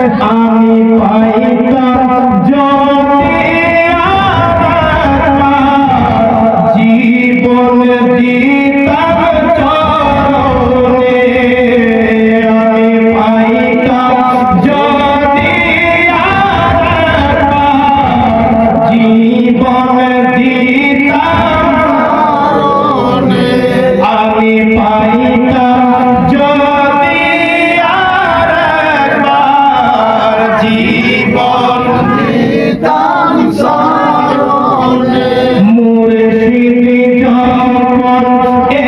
আমি পাইতাম যদি জীবন দিতাম চরণে, আমি পাইতাম যদি জীবন দিতাম চরণে, আমি পাইতাম যদি জীবন দিতাম চরণে। মুর্শিদ যখন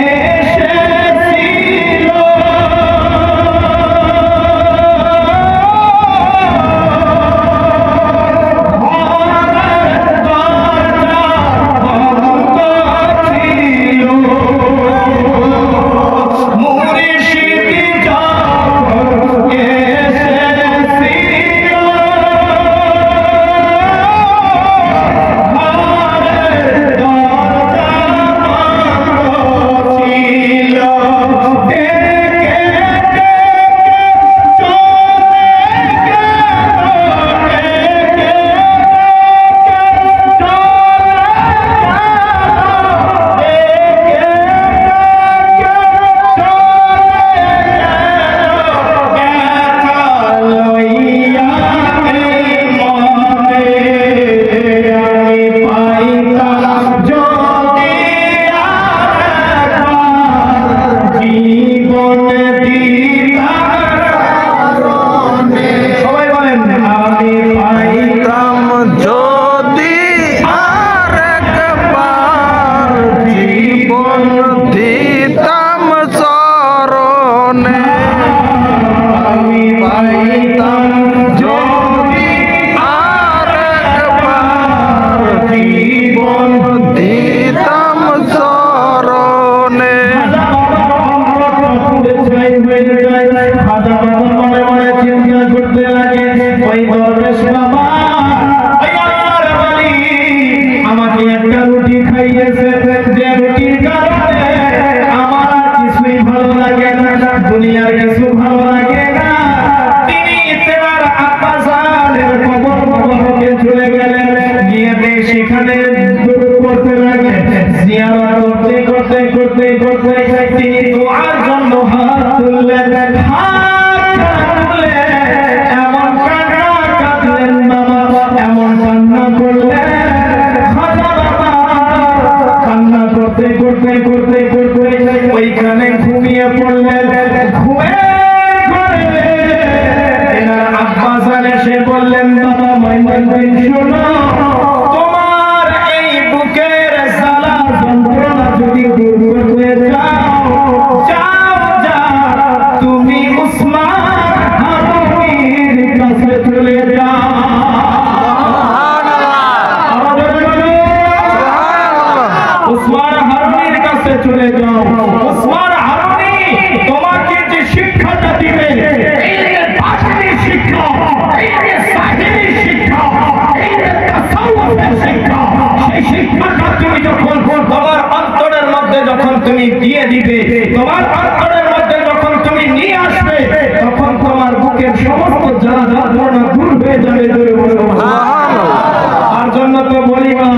এসেছিল ওইখানে ঘুমিয়ে পড়লেন। আব্বাস এসে বললেন, বাবা মাইনুদ্দিন শোনো, তোমার এই বুকের জ্বালা যন্ত্রণা যদি দূর করতে যাও, তুমি উসমান হারুনির কাছে চলে যাও। উসমান হারুনির কাছে চলে যাও। উসমান হারুনি তোমাকে যে শিক্ষাটা দিবে, এই যে বাতিনি শিক্ষা, এই যে সাহিনী শিক্ষা, এই যে তাসাউফের শিক্ষা, সেই শিক্ষাটা তুমি যখন তোমার অন্তরের মধ্যে যখন তুমি দিয়ে দিবে, তোমার অন্তরের মধ্যে যখন তুমি নিয়ে আসবে, তখন তোমার বুকের সমস্ত জ্বালা যন্ত্রণা দূর হয়ে যাবে। তার জন্য তো বলি না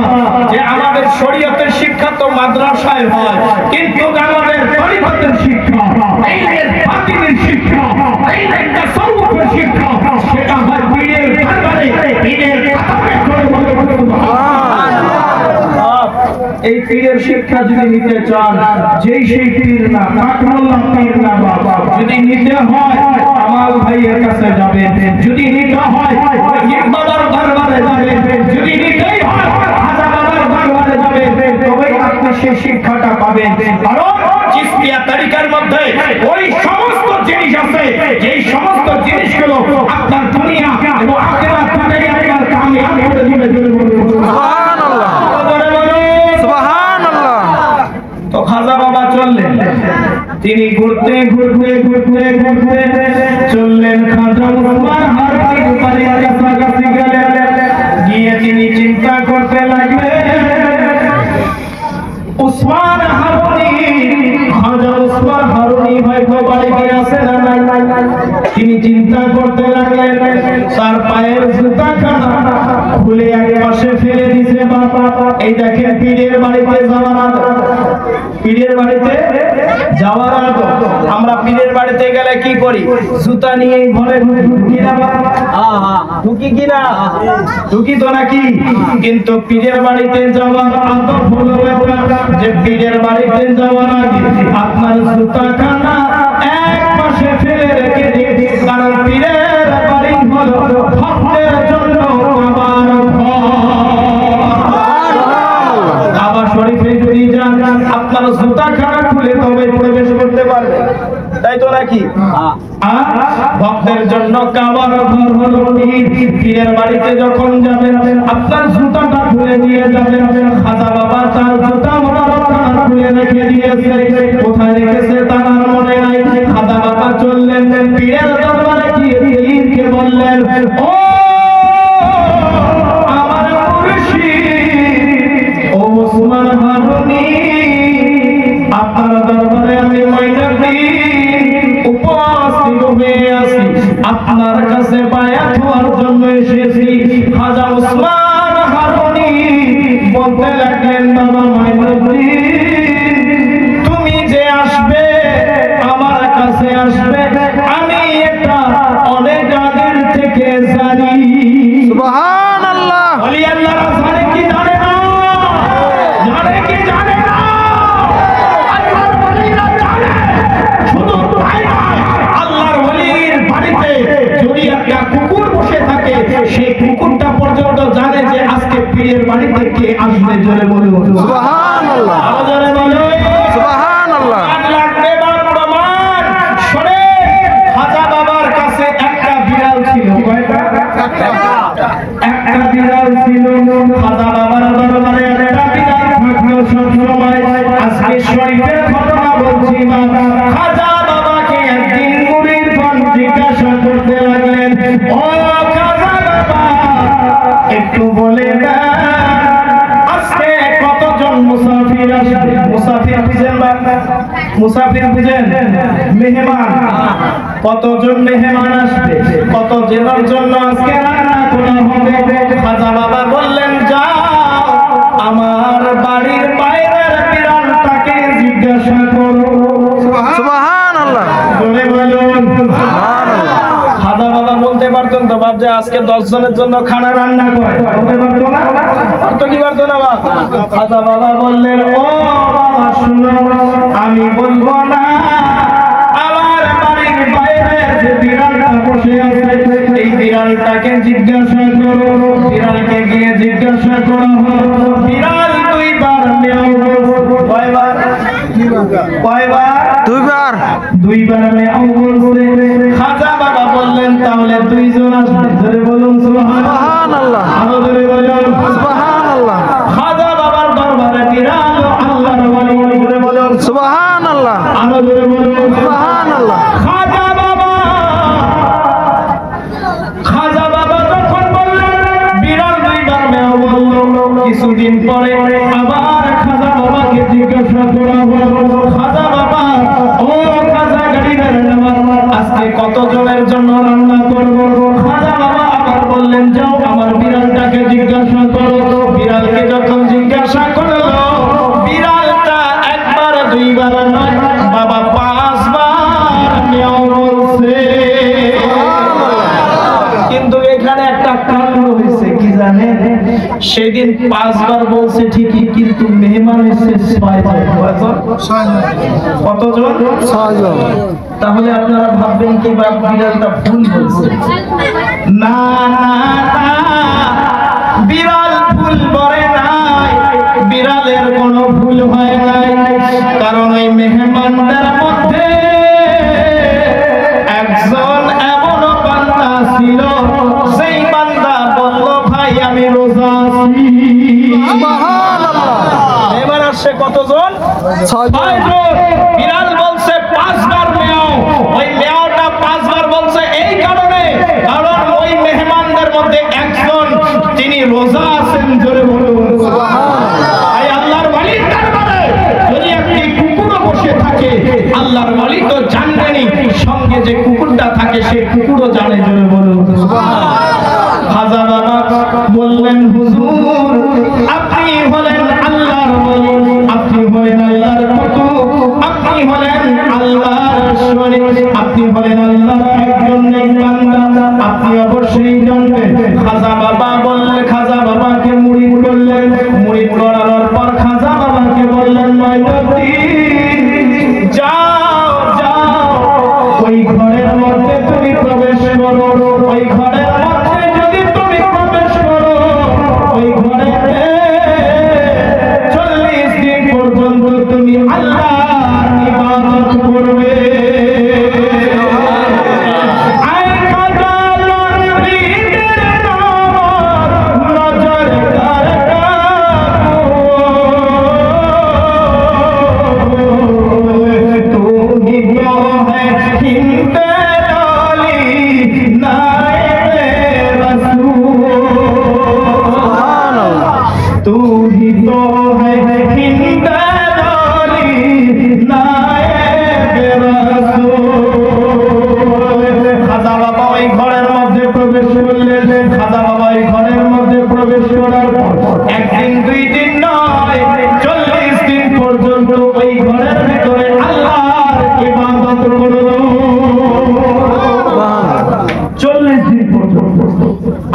যে আমাদের শরীয়তের শিক্ষা তো মাদ্রাসায় হয়, কিন্তু আমাদের তরিকতের শিক্ষা, এই যে বাতিনের শিক্ষা, এই যে তাসাউফের শিক্ষা, সেটা হয় পীরের দরবারে, পীরের খাতায় করে। এই পীরের শিক্ষা যদি নিতে চান, যেই সেই পীর না, কাকরাল্লাহ পীর না, বাবা যদি নিতে হয় কামাল ভাইয়ের কাছে যাবেন, যদি নিতে হয় বাবার দরবারে যাবেন, যদি নিতেই হয় খাজা বাবার দরবারে যাবেন, তবেই আপনি সেই শিক্ষাটা পাবেন। কারণ চিশতিয়া তরিকার মধ্যে ওই সমস্ত জিনিস আছে, যেই সমস্ত জিনিসগুলো আপনার দুনিয়া এবং আখিরাত দুটোই আপনার কামিয়াব করে দিবে। সুবহানাল্লাহ, সুবহানাল্লাহ। তো খাজা বাবা চললেন, তিনি ঘুরতে ঘুরতে ঘুরতে ঘুরতে চললেন খাজা উসমান হারুনির বাড়ির কাছাকাছি গেলেন। গিয়ে তিনি চিন্তা করতে লাগলেন, উসমান হারুনি, খাজা উসমান হারুনি হয়তো বাড়িতে আসে না, তিনি চিন্তা করতে লাগলেন তার পায়ের জুতাখানা খুলে এক পাশে ফেলে দিছে। বাবা এই দেখেন পীরের বাড়িতে যাওয়ার আগে, পীরের বাড়িতে যাওয়ার আগে আমরা পীরের বাড়িতে গেলে কি করি? জুতা নিয়ে ঘরে ঢুকি না? ঢুকি কিনা? ঢুকি তো নাকি? কিন্তু পীরের বাড়িতে যাওয়ার আদব হলো যে পীরের বাড়িতে যাওয়ার আগে আপনার জুতাখানা এক পাশে ফেলে রেখে দিন, কারণ পীরের বাড়ি হলো ভক্তের জন্য কাবার ঘর। কাবা শরীফে যদি যান আপনার জুতাখানা খুলে তবে প্রবেশ করতে পারবে, তাই তো নাকি? ভক্তের জন্য কাবার ঘর হলো পীর। পীরের বাড়িতে যখন যাবেন আপনার জুতাটা খুলে দিয়ে যাবেন। খাজা বাবা তার জুতা মোবারকখানা খুলে রেখে দিয়েছে, কোথায় রেখেছে তার মনে নাই। খাজা বাবা চললেন পীরের দরবারে গিয়ে পীরকে বললেন, ও আমার মুর্শিদ, ও ওসমান হারুনি, আপনার দরবারে আমি উপস্থিত হয়ে আছি, আপনার কাছে বায়াত হওয়ার জন্য এসেছি। খাজা ওসমান হারুনি বলতে লাগলেন, বাবা মাইনুদ্দিন, তুমি যে আসবে আমার কাছে আসবে আমি এটা অনেক আগের থেকে জানি। সুবহানাল্লাহ। ওলি আল্লাহরা জানে কি জানে না? জানে কি জানে না? আল্লাহর ওলিরা জানে। শুধু তাই নয়, আল্লাহর ওলির বাড়িতে যদি একটা কুকুর বসে থাকে সেই কুকুরটা পর্যন্ত জানে যে আজকে পীরের বাড়িতে কে আসবে। জোরে বলুন সুবহানাল্লাহ। আরো জোরে বলুন সুবহানাল্লাহ। লাগবে বা প্রমাণ শুনে খাজা বাবার কাছে একটা বিড়াল ছিল। কয়টা? একটা বিড়াল ছিল। খাজা বাবার দরবারে একটা বিড়াল থাকলো সব সময়। আজকে শরীফের ঘটনা বলছি। বাবা খাজা বাবাকে একদিন মুরিদগণ জিজ্ঞাসা করতে লাগলেন, ও খাজা বাবা একটু বলে দেন আজকে কতজন মুসাফির আসবে? মুসাফির বুঝেন? মুসাফির বুঝেন? মেহমান। কতজন মেহমান আসবে? কত জনের জন্য আজকে রান্না করা হবে? খাজা বাবা বললেন, যাও আমার বাড়ির বাইরের বিড়ালটাকে জিজ্ঞাসা করো। সুবহানাল্লাহ। বলে বলুন সুবহানাল্লাহ। খাজা বাবা বলতে পারতেন তো বাপ যে আজকে 10 জনের জন্য খানা রান্না করে, বলতে পারতো না? পারতো কি পারতো না বাপ? খাজা বাবা বললেন, ও বাবা শুনো, আমি বলবো না, আমার বাড়ির বাইরে যে বিড়ালটা বসে আছে এই বিড়ালটাকে জিজ্ঞাসা করো। বিড়ালকে গিয়ে জিজ্ঞাসা করা হলো। বিড়াল দুইবার মেয়াও বলছে। কয়বার? কয়বার? দুইবার। দুইবার মেয়াও বলছে। খাজা বাবা বললেন, তাহলে 2 জন আসবে। জোরে বলুন সুবহানাল্লাহ। আরো জোরে বলুন সুবহানাল্লাহ। খাজা বাবার দরবারে বিড়াল আল্লাহর ওলি। জোরে বলুন সুবহানাল্লাহ। আরো জোরে বলুন সুবহানাল্লাহ। খাজা বাবা যখন বললেন বিড়াল দুইবার মেয়াও বলল, কিছুদিন পরে আবার খাজা বাবাকে জিজ্ঞাসা করা হলো, খাজা বাবা, ও খাজা গরিবের নওয়াজ, আজকে কত জনের জন্য রান্না করব? খাজা বাবা আবার বললেন, যাও আমার বিড়ালটাকে জিজ্ঞাসা করো। বিড়ালকে যখন জিজ্ঞাসা করলো, বিড়ালটা একবার দুইবার নয় বাবা 5 বার মেয়াও বলছে। কিন্তু এখানে একটা কাণ্ড হয়েছে, কি জানেন? সেদিন 5 বার বলছে ঠিকই, কিন্তু মেহমান এসেছে 6 জন। কতজন? 6 জন। তাহলে আপনারা ভাববেন কি বা বিড়ালটা ভুল বলছে? না না না, বিড়াল ভুল বলে নাই, বিড়ালের কোনো ভুল হয় নাই। কারণ ওই মেহমানদের মধ্যে একজন এমন বান্দা ছিল, সেই বান্দা বলল, ভাই আমি রোজা আছি। সুবহানাল্লাহ। এবার আসছে কতজন? 6 জন। বিড়াল বলছে 5 বার মেয়াও। ওই মেয়াওটা 5 বার বলছে এই কারণে, কারণ ওই মেহমানদের মধ্যে একজন তিনি রোজা আছেন। জোরে বলুন সুবহানাল্লাহ। এই আল্লাহর ওলির দরবারে যদি একটি কুকুর বসে থাকে, আল্লাহর ওলি তো জানবেনই সঙ্গে যে কুকুরটা থাকে থাকে সে টুকরো জানে, জোরে বলুন সুবহানাল্লাহ। খাজা বাবা বললেন, হুজুর আপনি হলেন আল্লাহর ওলি, আপনি হলেন আল্লাহর কুতুব, আপনি হলেন আল্লাহর শরীফ, আপনি হলেন আল্লাহর একজন নেক বান্দা, আপনি অবশ্যই জানবেন। খাজা বাবা বললেন, খাজা বাবাকে মুরিদ করলেন, মুরিদ করার পর খাজা বাবাকে বললেন, মাইনুদ্দিন যাও যাও ওই ঘরের মধ্যে তুমি প্রবেশ করো, ওই ঘরের মধ্যে যদি তুমি প্রবেশ করো, ওই ঘরে 40 দিন পর্যন্ত তুমি আল্লাহর ইবাদত করবে।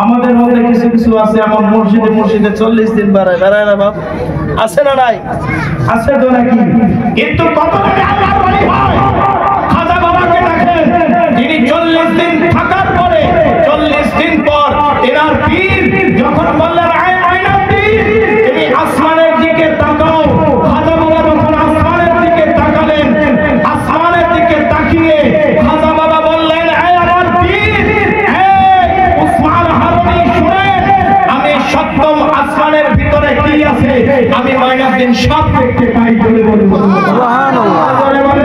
আমাদের মধ্যে কিছু কিছু আছে এমন মসজিদে মসজিদে 40 দিন বেড়ায় না বাপ, আছে না নাই? আছে তো নাকি? কিন্তু কত করে আল্লাহর ওলি হয়? খাজা বাবাকে দেখেন, তিনি 40 দিন থাকার পরে 40 দিন পর এনার পীর যখন বললেন, আয় মাইনুদ্দিন তুমি আসমানের দিকে তাকাও, খাজা বাবা যখন আসমানের দিকে তাকালেন, আসমানের দিকে তাকিয়ে খাজা বাবা বললেন, আয় আমার পীর, উসমান হারুনি শুনেন, আমি সপ্তম আসমানের ভিতরে কি আছে আমি মাইনুদ্দিন সব দেখতে পাই, বলে বলে সুবহানাল্লাহ, বলে বলে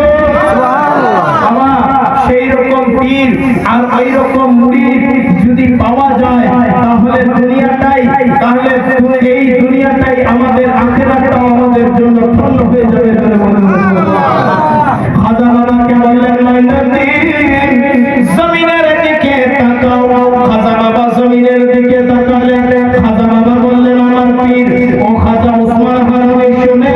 সুবহানাল্লাহ। আমার সেই রকম পীর আর ওই রকম মুরিদ যদি পাওয়া যায় তাহলে দুনিয়াটাই, তাহলে এই দুনিয়াটাই আমাদের আখিরাতটাও আমাদের জন্য ধন্য হয়ে যাবে, বলে বলে সুবহানাল্লাহ। খাজা বাবাকে বললেন, মাইনুদ্দিন জমিনের দিকে তাকাও, খাজা বাবা জমিনের দিকে তাকালেন, খাজা বাবা বললেন, আমার পীর ও খাজা উসমান হারুনি শুনে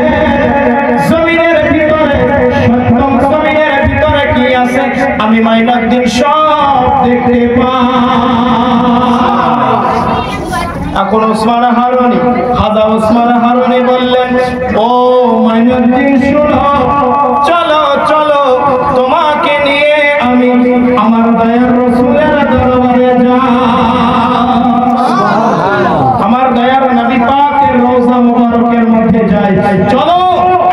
জমিনের ভিতরে, সপ্তম জমিনের ভিতরে কি আছে আমি মাইনুদ্দিন সব দেখতে পাই। এখন উসমান হারুনি, খাজা উসমান হারুনি বললেন, ও মাইনুদ্দিন শোনো, চলো চলো তোমাকে নিয়ে আমি আমার দয়ার রাসূলের দরবারে যাই, আমার দয়ার নবী পাকের রওজা মুবারকের মধ্যে যাই, চলো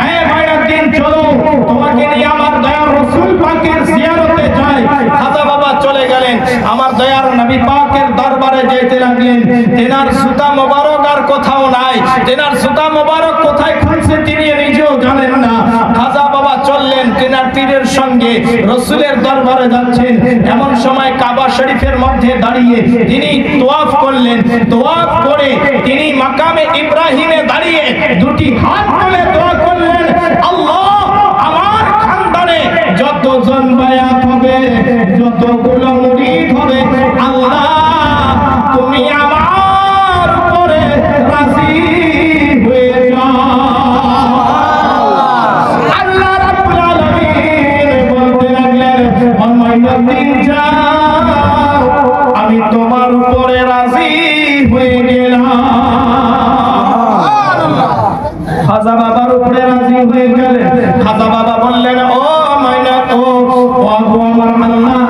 এই মাইনুদ্দিন চলো তোমাকে নিয়ে আমার দয়ার রাসূল পাকের জিয়ারতে যাই। খাজা বাবা চলে গেলেন, আমার দয়ার নবী পাকের দরবারে যেতে লাগলেন। তেনার সুতা মোবারক আর কোথাও নাই, তেনার সুতা মোবারক কোথায় খুলছে তিনি নিজেও জানেন না। খাজা বাবা চললেন তেনার পীরের সঙ্গে রাসূলের দরবারে যাচ্ছেন, এমন সময় কাবা শরীফের মধ্যে দাঁড়িয়ে তিনি তোয়াফ করলেন, তোয়াফ করে তিনি মাকামে ইব্রাহিমে দাঁড়িয়ে দুটি হাত তুলে দোয়া করলেন, আল্লাহ আমার খানদানে যতজন বায়াত হবে, যতগুলো মুরিদ হবে, আল্লাহ তুমি আমার উপরে রাজি হয়ে যাও। আল্লাহ রাব্বুল আলামিন বলতে লাগলেন, ও মাইনুদ্দিন যাও, আমি তোমার উপরে রাজি হয়ে গেলাম। খাজা বাবার উপরে রাজি হয়ে গেলেন। খাজা বাবা বললেন, ও মাইনুদ্দিন, ও আমার আল্লাহ,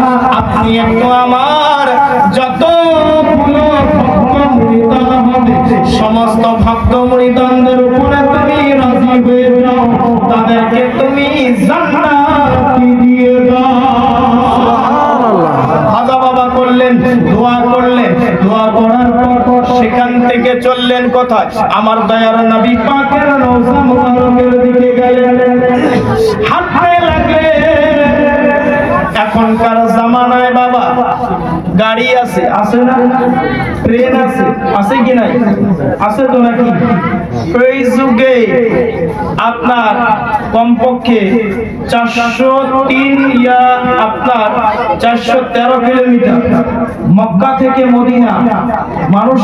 আপনি একটু আমার যতগুলো ভক্ত মুরিদান হবে সমস্ত ভক্ত মুরিদানদের উপরে তুমি রাজি হয়ে যাও, তাদেরকে তুমি জান্নাত দিয়ে দাও। সুবহানাল্লাহ। খাজা বাবা করলেন, দোয়া করলেন, দোয়া করার পর সেখান থেকে চললেন কোথায়? আমার দয়ার নবী পাকের রওজা মুবারকের দিকে গেলেন, হাঁটতে লাগলেন। এখনকার জামানায় বাবা গাড়ি আছে, আছে না? ট্রেন আছে, আছে কি নাই? আছে তো নাকি? এই যুগে আপনার কমপক্ষে 403 আপনার 413 কিলোমিটার মক্কা থেকে মদিনা মানুষ